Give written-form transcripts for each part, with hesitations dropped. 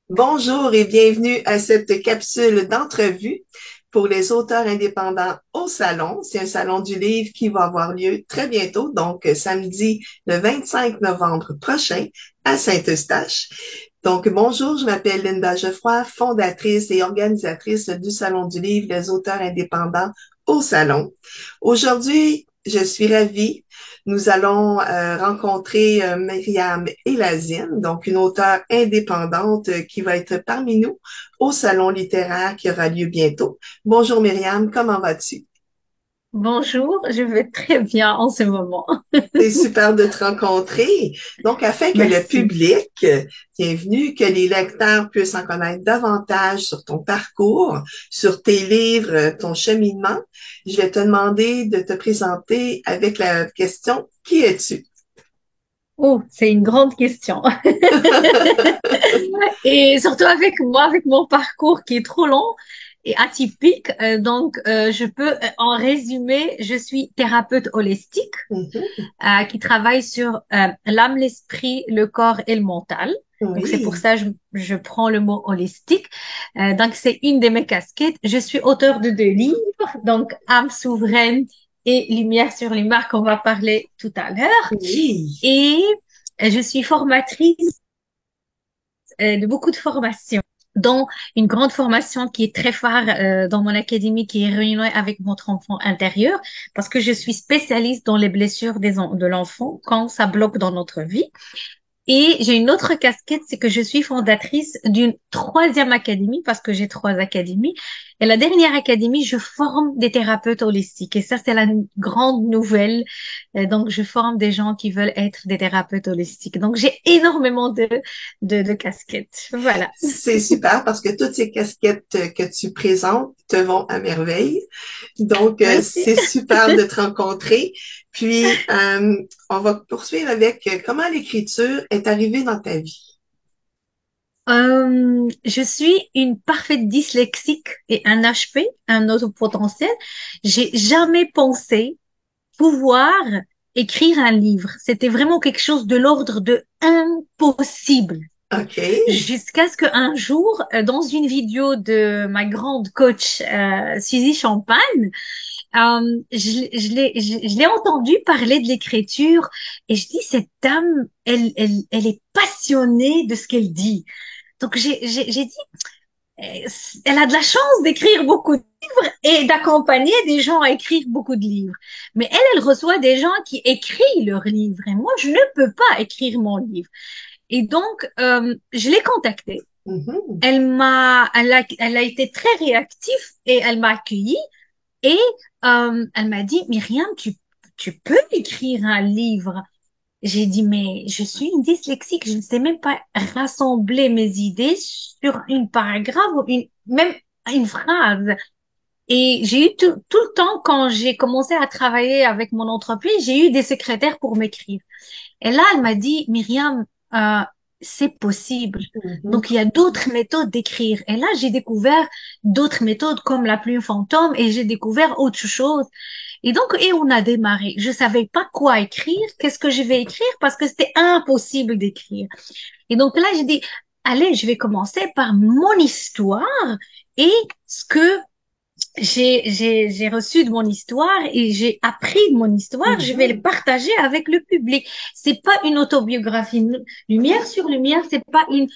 Bonjour et bienvenue à cette capsule d'entrevue pour les auteurs indépendants au salon. C'est un salon du livre qui va avoir lieu très bientôt, donc samedi le 25 novembre prochain à Saint-Eustache. Donc bonjour, je m'appelle Linda Geoffroy, fondatrice et organisatrice du Salon du livre, les auteurs indépendants au salon. Aujourd'hui, je suis ravie. Nous allons rencontrer Myriam Elazine, donc une auteure indépendante qui va être parmi nous au salon littéraire qui aura lieu bientôt. Bonjour Myriam, comment vas-tu? Bonjour, je vais très bien en ce moment. C'est super de te rencontrer. Donc, afin que le Merci. public, bienvenue, que les lecteurs puissent en connaître davantage sur ton parcours, sur tes livres, ton cheminement, je vais te demander de te présenter avec la question, qui es-tu? Oh, c'est une grande question. Et surtout avec moi, avec mon parcours qui est trop long et atypique. Je peux en résumer, je suis thérapeute holistique Mhm. qui travaille sur l'âme, l'esprit, le corps et le mental. Donc, c'est pour Oui. ça que je prends le mot holistique. Donc, c'est une de mes casquettes. Je suis auteur de 2 livres, donc Âme souveraine et Lumière sur lumière qu'on va parler tout à l'heure. Oui. Et je suis formatrice de beaucoup de formations, dont une grande formation qui est très phare dans mon académie, qui est Réunion avec votre enfant intérieur, parce que je suis spécialiste dans les blessures de l'enfant quand ça bloque dans notre vie. Et j'ai une autre casquette, c'est que je suis fondatrice d'une troisième académie, parce que j'ai 3 académies. Et la dernière académie, je forme des thérapeutes holistiques. Et ça, c'est la grande nouvelle. Donc, je forme des gens qui veulent être des thérapeutes holistiques. Donc, j'ai énormément de casquettes. Voilà. C'est super parce que toutes ces casquettes que tu présentes te vont à merveille. Donc, Merci. c'est super de te rencontrer. Puis, on va poursuivre avec comment l'écriture est arrivée dans ta vie. Je suis une parfaite dyslexique et un HP, un autre potentiel. J'ai jamais pensé pouvoir écrire un livre. C'était vraiment quelque chose de l'ordre de impossible. OK. Jusqu'à ce qu'un jour, dans une vidéo de ma grande coach Suzy Champagne, je l'ai entendu parler de l'écriture et je dis, cette dame, elle est passionnée de ce qu'elle dit. Donc j'ai dit, elle a de la chance d'écrire beaucoup de livres et d'accompagner des gens à écrire beaucoup de livres. Mais elle reçoit des gens qui écrivent leurs livres et moi, je ne peux pas écrire mon livre. Et donc, je l'ai contactée. Mhm. Elle a été très réactive et elle m'a accueillie et elle m'a dit, Myriam, tu peux écrire un livre. J'ai dit, mais je suis une dyslexique, je ne sais même pas rassembler mes idées sur une paragraphe ou même une phrase. Et j'ai eu tout le temps, quand j'ai commencé à travailler avec mon entreprise, j'ai eu des secrétaires pour m'écrire. Et là, elle m'a dit, Myriam, euh, c'est possible. Mhm. Donc, il y a d'autres méthodes d'écrire. Et là, j'ai découvert d'autres méthodes comme la plume fantôme et j'ai découvert autre chose. Et on a démarré. Je savais pas quoi écrire, qu'est-ce que je vais écrire parce que c'était impossible d'écrire. Et donc là, j'ai dit, allez, je vais commencer par mon histoire et ce que j'ai reçu de mon histoire et j'ai appris de mon histoire, je vais le Mhm. partager avec le public. C'est pas une autobiographie. Lumière sur lumière, c'est pas une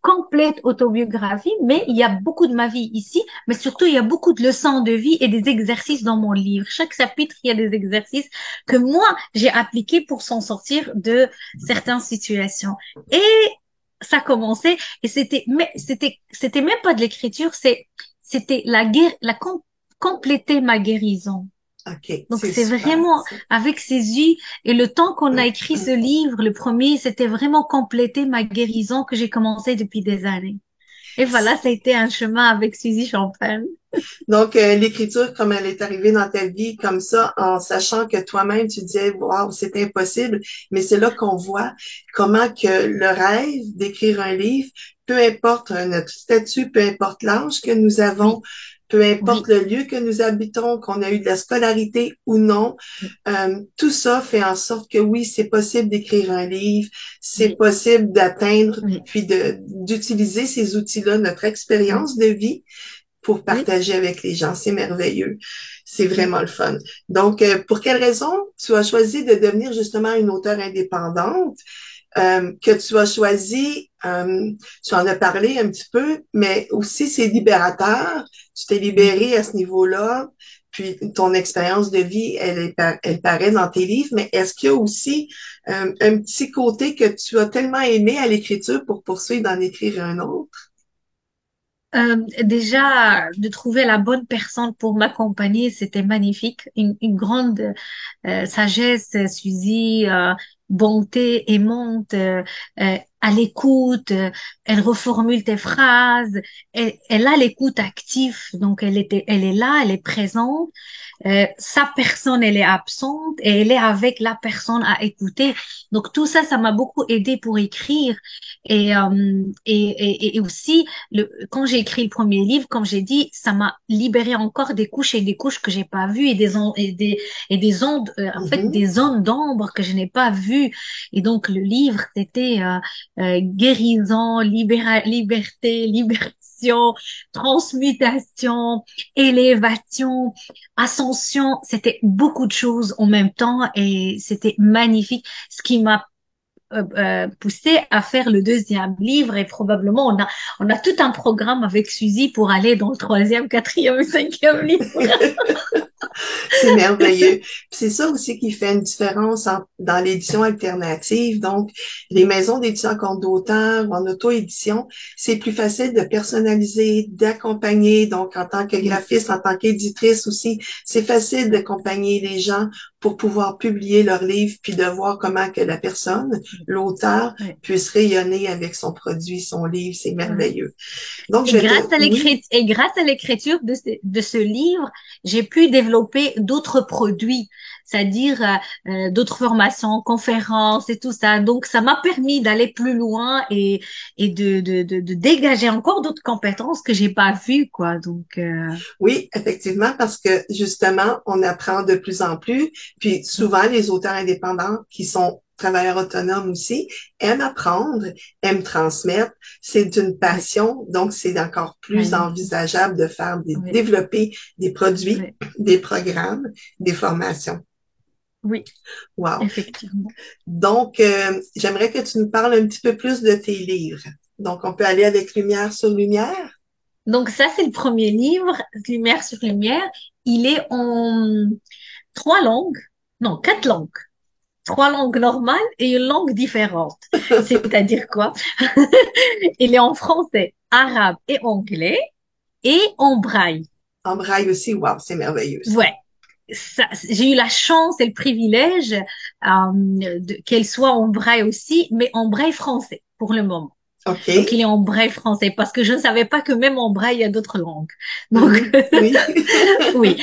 complète autobiographie, mais il y a beaucoup de ma vie ici, mais surtout il y a beaucoup de leçons de vie et des exercices dans mon livre. Chaque chapitre, il y a des exercices que moi, j'ai appliqués pour s'en sortir de certaines situations. Et ça commençait et c'était même pas de l'écriture, c'était la guerre, compléter ma guérison. OK. Donc C'est c'est super, vraiment ça. avec ces yeux et le temps qu'on a écrit ce livre, le premier, c'était vraiment compléter ma guérison que j'ai commencé depuis des années. Et voilà, ça a été un chemin avec Suzy Champagne. Donc, l'écriture, comme elle est arrivée dans ta vie, comme ça, en sachant que toi-même, tu disais, waouh, c'est impossible, mais c'est là qu'on voit comment que le rêve d'écrire un livre, peu importe notre statut, peu importe l'âge que nous avons, Oui, peu importe oui, le lieu que nous habitons, qu'on a eu de la scolarité ou non, tout ça fait en sorte que oui, c'est possible d'écrire un livre, c'est oui, possible d'atteindre, oui, puis d'utiliser ces outils-là, notre oui, expérience de vie pour oui, partager avec les gens. C'est merveilleux. C'est oui. vraiment le fun. Donc, pour quelle raison tu as choisi de devenir justement une auteure indépendante? Que tu as choisi, tu en as parlé un petit peu, mais aussi c'est libérateur. Tu t'es Oui. libéré à ce niveau-là, puis ton expérience de vie, elle paraît dans tes livres, mais est-ce qu'il y a aussi un petit côté que tu as tellement aimé à l'écriture pour poursuivre d'en écrire un autre? Déjà, de trouver la bonne personne pour m'accompagner, c'était magnifique. Une grande sagesse, Suzy, bonté, aimante, à l'écoute. Elle reformule tes phrases. Elle a l'écoute active, donc elle est là, elle est présente. Sa personne, elle est absente et elle est avec la personne à écouter. Donc tout ça, ça m'a beaucoup aidé pour écrire. Et aussi, quand j'ai écrit le premier livre, comme j'ai dit, ça m'a libéré encore des couches et des couches que j'ai pas vues et des ondes, en fait, Mhm. des zones d'ombre que je n'ai pas vues. Et donc le livre, c'était guérison, liberté, libération, transmutation, élévation, ascension. C'était beaucoup de choses en même temps et c'était magnifique. Ce qui m'a poussé à faire le deuxième livre et probablement on a tout un programme avec Suzy pour aller dans le troisième, quatrième et cinquième livre. C'est merveilleux. Puis c'est ça aussi qui fait une différence dans l'édition alternative. Donc, les maisons d'édition en compte d'auteur ou en auto-édition, c'est plus facile de personnaliser, d'accompagner. Donc, en tant que Oui, graphiste, en tant qu'éditrice aussi, c'est facile oui, d'accompagner les gens pour pouvoir publier leur livre puis de voir comment que la personne, l'auteur, oui, puisse rayonner avec son produit, son livre. C'est oui. merveilleux. Donc, je vais te... Oui. Et grâce à l'écriture de ce livre, j'ai pu développer d'autres produits, c'est-à-dire d'autres formations, conférences et tout ça. Donc, ça m'a permis d'aller plus loin et de dégager encore d'autres compétences que j'ai pas vues, quoi. Donc, Oui, effectivement, parce que justement, on apprend de plus en plus, puis souvent les auteurs indépendants qui sont travailleurs autonomes aussi aiment apprendre, aiment transmettre. C'est une oui, passion, donc c'est encore plus magnifique. envisageable de faire Oui, développer des produits, oui, des programmes, des formations. oui, Wow. effectivement. Donc, j'aimerais que tu nous parles un petit peu plus de tes livres. Donc, on peut aller avec Lumière sur Lumière. Donc, ça, c'est le premier livre, Lumière sur Lumière. Il est en trois langues, non, quatre langues. Trois langues normales et une langue différente. C'est-à-dire quoi? Il est en français, arabe et anglais et en braille. En braille aussi, wow, c'est merveilleux ça. Ouais. J'ai eu la chance et le privilège qu'elle soit en braille aussi, mais en braille français pour le moment. Donc, il OK. est en braille français parce que je ne savais pas que même en braille, il y a d'autres langues. Donc, Mhm. Oui. oui.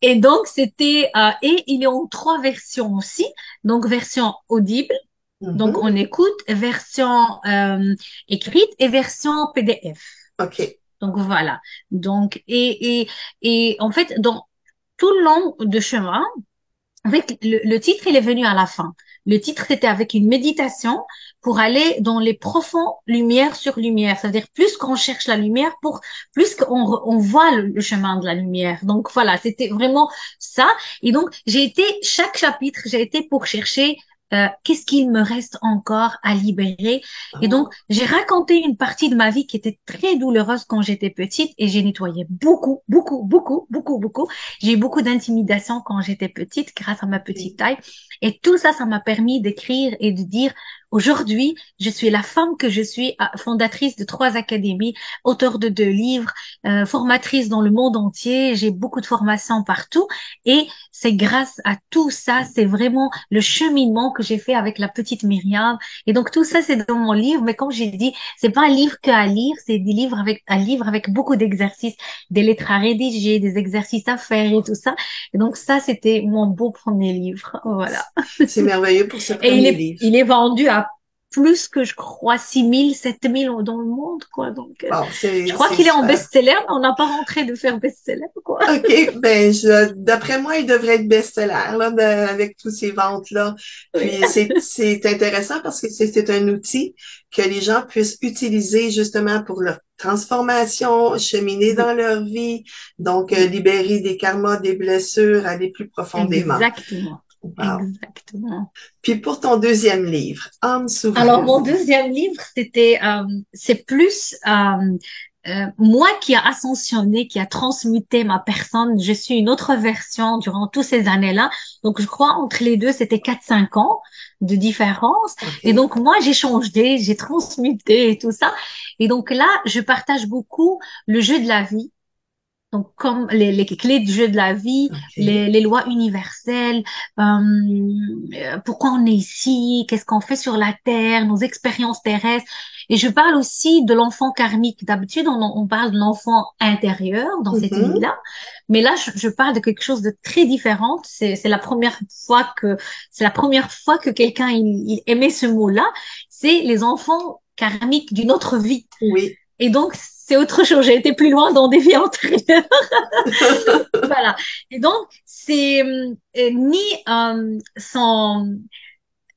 Et donc, et il est en trois versions aussi. Donc, version audible. Donc, Mhm. on écoute, version écrite et version PDF. OK. Donc, voilà. Donc, et en fait, dans tout le long de chemin, avec le titre, il est venu à la fin. Le titre, c'était avec une méditation pour aller dans les profonds lumière sur lumière. C'est-à-dire, plus qu'on cherche la lumière, plus on voit le chemin de la lumière. Donc, voilà, c'était vraiment ça. Et donc, chaque chapitre, j'ai été pour chercher qu'est-ce qu'il me reste encore à libérer. Et donc, Oh. j'ai raconté une partie de ma vie qui était très douloureuse quand j'étais petite et j'ai nettoyé beaucoup, beaucoup, beaucoup, beaucoup, beaucoup. J'ai eu beaucoup d'intimidation quand j'étais petite grâce à ma petite OK. taille. Et tout ça, ça m'a permis d'écrire et de dire, aujourd'hui, je suis la femme que je suis, fondatrice de trois académies, auteure de deux livres, formatrice dans le monde entier. J'ai beaucoup de formations partout. Et c'est grâce à tout ça, c'est vraiment le cheminement que j'ai fait avec la petite Myriam. Et donc, tout ça, c'est dans mon livre. Mais comme j'ai dit, c'est pas un livre qu'à lire, c'est un livre avec beaucoup d'exercices, des lettres à rédiger, des exercices à faire et tout ça. Et donc ça, c'était mon beau premier livre. Voilà. C'est merveilleux pour ce Et premier livre. il est vendu à plus que, je crois, 6 000, 7 000 dans le monde, quoi. Donc, Bon, je crois c'est qu'il est en super. best-seller, mais on n'a pas rentré de faire best-seller, quoi. OK, ben d'après moi, il devrait être best-seller là, avec tous ces ventes-là. Oui. Puis c'est intéressant parce que c'est un outil que les gens puissent utiliser justement pour leur transformation, cheminer Oui, dans leur vie, donc oui, libérer des karmas, des blessures, aller plus profondément. exactement. Wow. Exactement. Puis pour ton deuxième livre, Âme Alors, mon souveraine. deuxième livre, c'est plus moi qui a ascensionné, qui a transmuté ma personne. Je suis une autre version durant toutes ces années-là. Donc, je crois entre les deux, c'était 4 5 ans de différence. Et OK. donc, moi, j'ai changé, j'ai transmuté et tout ça. Et donc là, je partage beaucoup le jeu de la vie. Donc, comme les clés du jeu de la vie, OK. les lois universelles, pourquoi on est ici, qu'est-ce qu'on fait sur la Terre, nos expériences terrestres. Et je parle aussi de l'enfant karmique. D'habitude, on parle de l'enfant intérieur dans cette Mhm. vie-là. Mais là, je parle de quelque chose de très différent. C'est la première fois que quelqu'un il aimait ce mot-là. C'est les enfants karmiques d'une autre vie. Oui. Et donc, c'est autre chose. J'ai été plus loin dans des vies antérieures. Voilà. Et donc, c'est ni sans...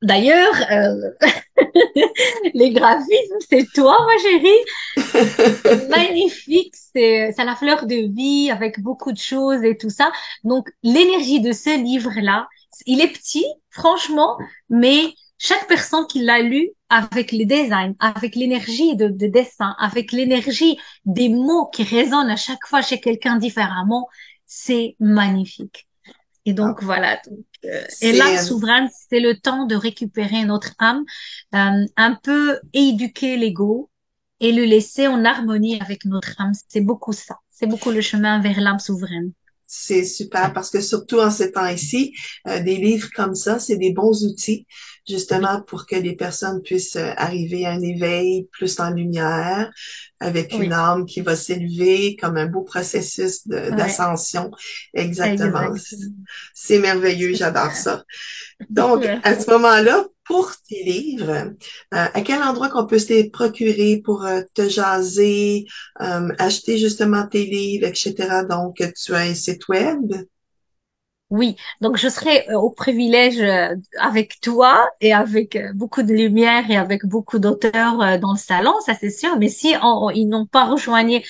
D'ailleurs, les graphismes, c'est toi, ma chérie. C'est magnifique. C'est la fleur de vie avec beaucoup de choses et tout ça. Donc, l'énergie de ce livre-là, il est petit, franchement, mais chaque personne qui l'a lu avec les designs, avec l'énergie de dessin, avec l'énergie des mots qui résonnent à chaque fois chez quelqu'un différemment, c'est magnifique. Et Wow. donc voilà. Et C'est l'âme souveraine, c'est le temps de récupérer notre âme, un peu éduquer l'ego et le laisser en harmonie avec notre âme. C'est beaucoup ça. C'est beaucoup le chemin vers l'âme souveraine. C'est super parce que surtout en ces temps-ci, des livres comme ça, c'est des bons outils Oui, justement pour que les personnes puissent arriver à un éveil plus en lumière, avec une oui, âme qui va s'élever comme un beau processus ouais, d'ascension. Exactement. exactement. C'est merveilleux, C'est j'adore super. ça. Donc, à ce Merci. moment-là, pour tes livres, à quel endroit qu'on peut se les procurer pour te jaser, acheter justement tes livres, etc. Donc, tu as un site web? Oui, donc je serai au privilège avec toi et avec beaucoup de lumière et avec beaucoup d'auteurs dans le salon, ça c'est sûr. Mais si ils n'ont pas rejoigné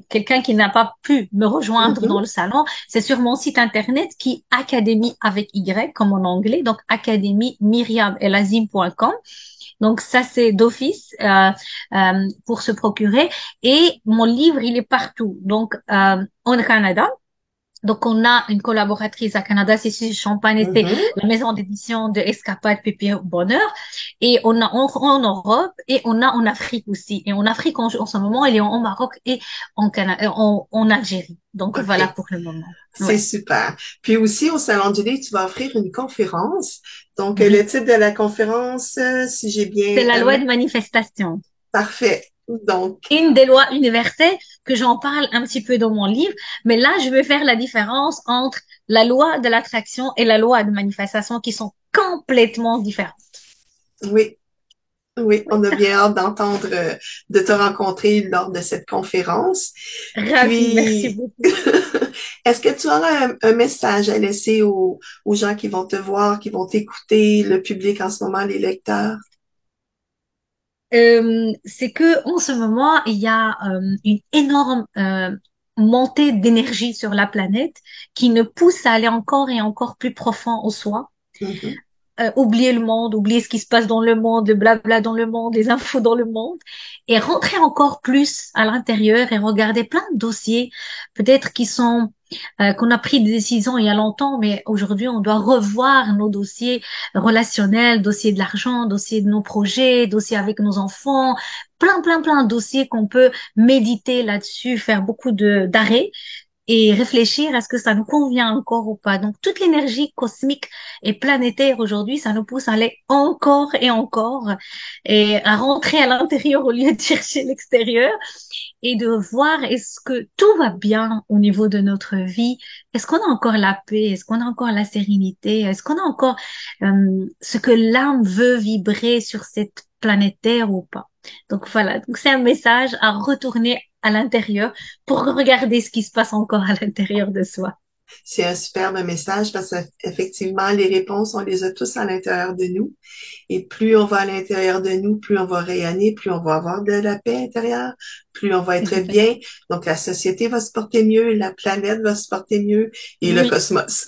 quelqu'un qui n'a pas pu me rejoindre dans Mhm, le salon, c'est sur mon site internet qui est Académie avec Y comme en anglais, donc académie myriamelazim.com. Donc ça c'est d'office pour se procurer. Et mon livre il est partout, donc au Canada. Donc, on a une collaboratrice à Canada, c'est ici Champagne, c'est mhm. la maison d'édition de Escapade Pipi Bonheur. Et on a en Europe et on a en Afrique aussi. Et en Afrique, en ce moment, elle est en Maroc et en Canada, en Algérie. Donc, voilà OK, pour le moment. c'est Ouais. super. Puis aussi, au Salon du Livre, tu vas offrir une conférence. Donc, le Oui. titre de la conférence, si j'ai C'est bien... la loi de manifestation. parfait. Donc, Une des lois universelles que j'en parle un petit peu dans mon livre. Mais là, je vais faire la différence entre la loi de l'attraction et la loi de manifestation qui sont complètement différentes. oui, oui, Oui. on a bien hâte d'entendre, de te rencontrer lors de cette conférence. Ravi, merci Puis, beaucoup. est-ce que tu auras un message à laisser aux gens qui vont te voir, qui vont t'écouter, le public en ce moment, les lecteurs? C'est que en ce moment, il y a une énorme montée d'énergie sur la planète qui nous pousse à aller encore et encore plus profond au soi. Mhm. Oublier le monde, oublier ce qui se passe dans le monde, le blabla dans le monde, les infos dans le monde, et rentrer encore plus à l'intérieur et regarder plein de dossiers, peut-être qu'on a pris des décisions il y a longtemps, mais aujourd'hui on doit revoir nos dossiers relationnels, dossiers de l'argent, dossiers de nos projets, dossiers avec nos enfants, plein de dossiers qu'on peut méditer là-dessus, faire beaucoup de d'arrêts et réfléchir à ce que ça nous convient encore ou pas. Donc, toute l'énergie cosmique et planétaire aujourd'hui, ça nous pousse à aller encore et encore et à rentrer à l'intérieur au lieu de chercher l'extérieur et de voir est-ce que tout va bien au niveau de notre vie? Est-ce qu'on a encore la paix? Est-ce qu'on a encore la sérénité? Est-ce qu'on a encore ce que l'âme veut vibrer sur cette planète Terre ou pas. Donc voilà, donc c'est un message à retourner à l'intérieur pour regarder ce qui se passe encore à l'intérieur de soi. C'est un superbe message parce qu'effectivement, les réponses, on les a tous à l'intérieur de nous. Et plus on va à l'intérieur de nous, plus on va rayonner, plus on va avoir de la paix intérieure, plus on va être Exact. bien. Donc, la société va se porter mieux, la planète va se porter mieux et le Oui, cosmos.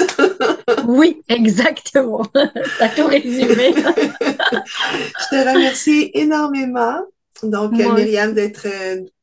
oui, exactement. T'as tout résumé. Je te remercie énormément. Donc, Moi Myriam, aussi.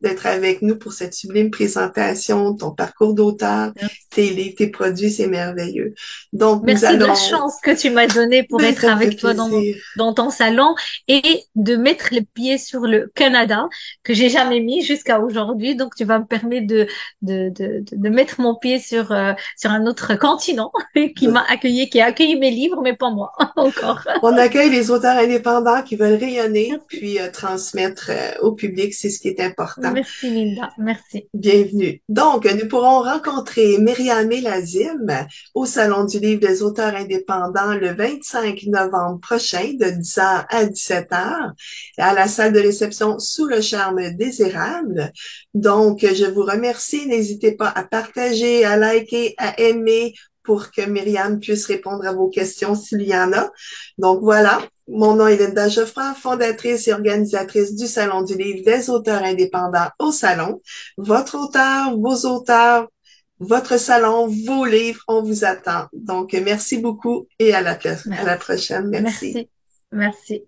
d'être avec nous pour cette sublime présentation, ton parcours d'auteur, tes livres, tes produits, c'est merveilleux. Donc, nous Merci de la allons, chance que tu m'as donnée pour ben, être ça me fait avec toi plaisir. dans ton salon et de mettre les pieds sur le Canada que j'ai jamais mis jusqu'à aujourd'hui. Donc, tu vas me permettre de mettre mon pied sur un autre continent qui m'a accueilli, qui a accueilli mes livres, mais pas moi encore. On accueille les auteurs indépendants qui veulent rayonner Merci. puis transmettre au public, c'est ce qui est important. Merci, Linda. Merci. Bienvenue. Donc, nous pourrons rencontrer Myriam Lazim au Salon du Livre des auteurs indépendants le 25 novembre prochain de 10h à 17h à la salle de réception Sous le charme désirable. Donc, je vous remercie. N'hésitez pas à partager, à liker, à aimer pour que Myriam puisse répondre à vos questions s'il y en a. Donc voilà, mon nom est Linda Geoffroy, fondatrice et organisatrice du Salon du Livre des auteurs indépendants au Salon. Votre auteur, vos auteurs, votre salon, vos livres, on vous attend. Donc, merci beaucoup et à la Merci. prochaine. Merci. Merci. Merci.